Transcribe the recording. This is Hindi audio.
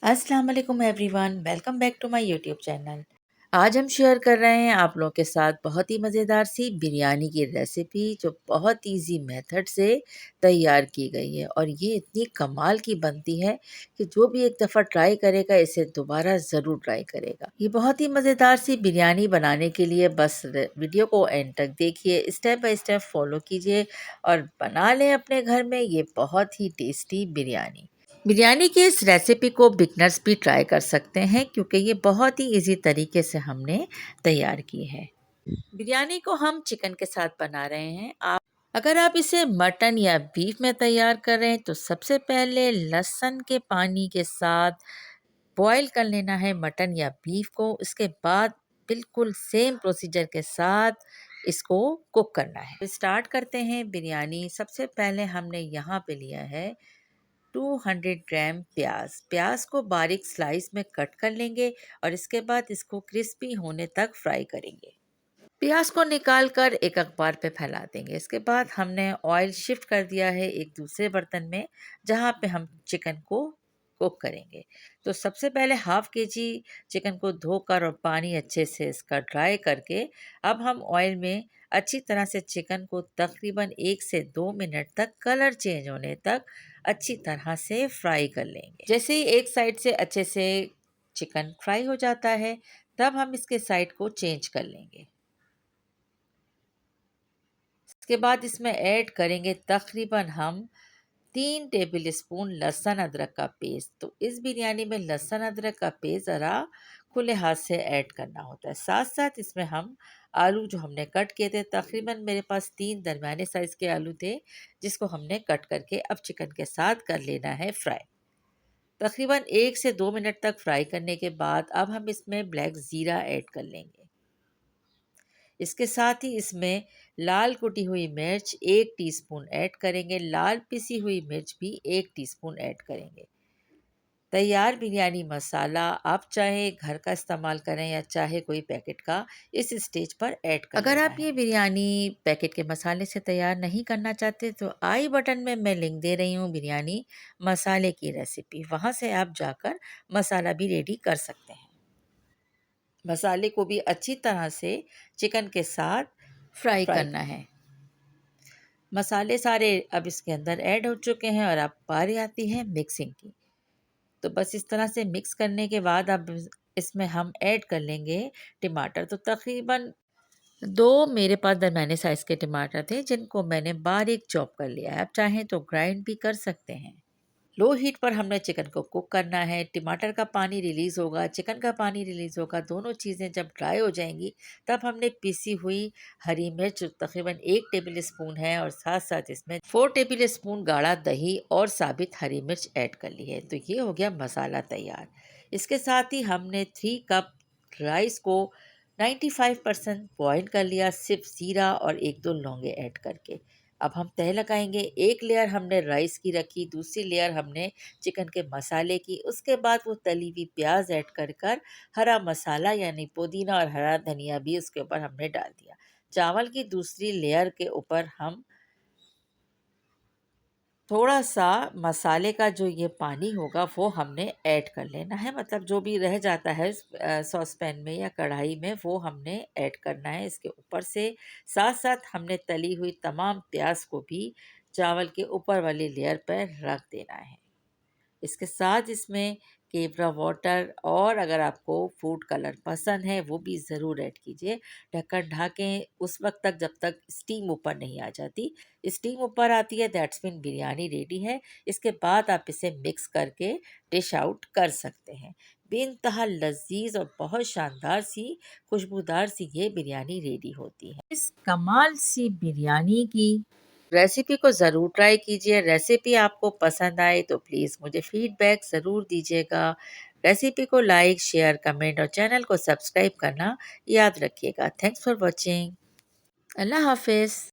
अस्सलाम वालेकुम everyone, welcome back to my YouTube channel. आज हम शेयर कर रहे हैं आप लोगों के साथ बहुत ही मज़ेदार सी बिरयानी की रेसिपी जो बहुत इजी मेथड से तैयार की गई है और ये इतनी कमाल की बनती है कि जो भी एक दफ़ा ट्राई करेगा इसे दोबारा ज़रूर ट्राई करेगा। ये बहुत ही मज़ेदार सी बिरयानी बनाने के लिए बस वीडियो को एंड तक देखिए, स्टेप बाय स्टेप फॉलो कीजिए और बना लें अपने घर में ये बहुत ही टेस्टी बिरयानी। बिरयानी की इस रेसिपी को बिगनर्स भी ट्राई कर सकते हैं क्योंकि ये बहुत ही इजी तरीके से हमने तैयार की है। बिरयानी को हम चिकन के साथ बना रहे हैं। अगर आप इसे मटन या बीफ में तैयार कर रहे हैं तो सबसे पहले लहसुन के पानी के साथ बॉईल कर लेना है मटन या बीफ को। इसके बाद बिल्कुल सेम प्रोसीजर के साथ इसको कुक करना है। स्टार्ट करते हैं बिरयानी। सबसे पहले हमने यहाँ पे लिया है 200 ग्राम प्याज। प्याज को बारीक स्लाइस में कट कर लेंगे और इसके बाद इसको क्रिस्पी होने तक फ्राई करेंगे। प्याज को निकाल कर एक अखबार पे फैला देंगे। इसके बाद हमने ऑयल शिफ्ट कर दिया है एक दूसरे बर्तन में जहाँ पे हम चिकन को कुक करेंगे। तो सबसे पहले हाफ केजी चिकन को धोकर और पानी अच्छे से इसका ड्राई करके अब हम ऑयल में अच्छी तरह से चिकन को तकरीबन 1 से 2 मिनट तक कलर चेंज होने तक अच्छी तरह से फ्राई कर लेंगे। जैसे ही एक साइड से अच्छे से चिकन फ्राई हो जाता है तब हम इसके साइड को चेंज कर लेंगे। इसके बाद इसमें ऐड करेंगे तकरीबन हम 3 टेबल स्पून लहसुन अदरक का पेस्ट। तो इस बिरयानी में लहसुन अदरक का पेस्ट ज़रा खुले हाथ से ऐड करना होता है। साथ साथ इसमें हम आलू जो हमने कट किए थे, तकरीबन मेरे पास 3 दरमियाने साइज़ के आलू थे जिसको हमने कट करके अब चिकन के साथ कर लेना है फ्राई। तकरीबन 1 से 2 मिनट तक फ्राई करने के बाद अब हम इसमें ब्लैक ज़ीरा ऐड कर लेंगे। इसके साथ ही इसमें लाल कुटी हुई मिर्च 1 टीस्पून ऐड करेंगे। लाल पिसी हुई मिर्च भी 1 टीस्पून ऐड करेंगे। तैयार बिरयानी मसाला आप चाहे घर का इस्तेमाल करें या चाहे कोई पैकेट का, इस स्टेज पर ऐड कर अगर आप ये बिरयानी पैकेट के मसाले से तैयार नहीं करना चाहते तो आई बटन में मैं लिंक दे रही हूँ बिरयानी मसाले की रेसिपी, वहाँ से आप जाकर मसाला भी रेडी कर सकते हैं। मसाले को भी अच्छी तरह से चिकन के साथ फ्राई करना है। मसाले सारे अब इसके अंदर ऐड हो चुके हैं और अब बारी आती है मिक्सिंग की। तो बस इस तरह से मिक्स करने के बाद अब इसमें हम ऐड कर लेंगे टमाटर। तो तकरीबन 2 मेरे पास दरमियाने साइज़ के टमाटर थे जिनको मैंने बारीक चॉप कर लिया है। आप चाहें तो ग्राइंड भी कर सकते हैं। लो हीट पर हमने चिकन को कुक करना है। टमाटर का पानी रिलीज़ होगा, चिकन का पानी रिलीज़ होगा, दोनों चीज़ें जब ड्राई हो जाएंगी तब हमने पीसी हुई हरी मिर्च तकरीबन 1 टेबल स्पून है और साथ साथ इसमें 4 टेबल स्पून गाढ़ा दही और साबित हरी मिर्च ऐड कर ली है। तो ये हो गया मसाला तैयार। इसके साथ ही हमने 3 कप राइस को 95% बॉयल कर लिया, सिर्फ ज़ीरा और 1-2 लौंगे ऐड करके। अब हम तह लगाएंगे। एक लेयर हमने राइस की रखी, दूसरी लेयर हमने चिकन के मसाले की, उसके बाद वो तली हुई प्याज ऐड कर हरा मसाला यानी पुदीना और हरा धनिया भी उसके ऊपर हमने डाल दिया। चावल की दूसरी लेयर के ऊपर हम थोड़ा सा मसाले का जो ये पानी होगा वो हमने ऐड कर लेना है, मतलब जो भी रह जाता है सॉस पैन में या कढ़ाई में वो हमने ऐड करना है इसके ऊपर से। साथ साथ हमने तली हुई तमाम प्याज को भी चावल के ऊपर वाली लेयर पर रख देना है। इसके साथ इसमें केवड़ा वाटर और अगर आपको फूड कलर पसंद है वो भी ज़रूर ऐड कीजिए। ढक्कन ढाकें उस वक्त तक जब तक स्टीम ऊपर नहीं आ जाती। स्टीम ऊपर आती है दैट्स मीन बिरयानी रेडी है। इसके बाद आप इसे मिक्स करके डिश आउट कर सकते हैं। बेइंतहा लजीज और बहुत शानदार सी खुशबूदार सी ये बिरयानी रेडी होती है। इस कमाल सी बिरयानी की रेसिपी को ज़रूर ट्राई कीजिए। रेसिपी आपको पसंद आए तो प्लीज़ मुझे फीडबैक ज़रूर दीजिएगा। रेसिपी को लाइक, शेयर, कमेंट और चैनल को सब्सक्राइब करना याद रखिएगा। Thanks for watching. अल्लाह हाफिज़।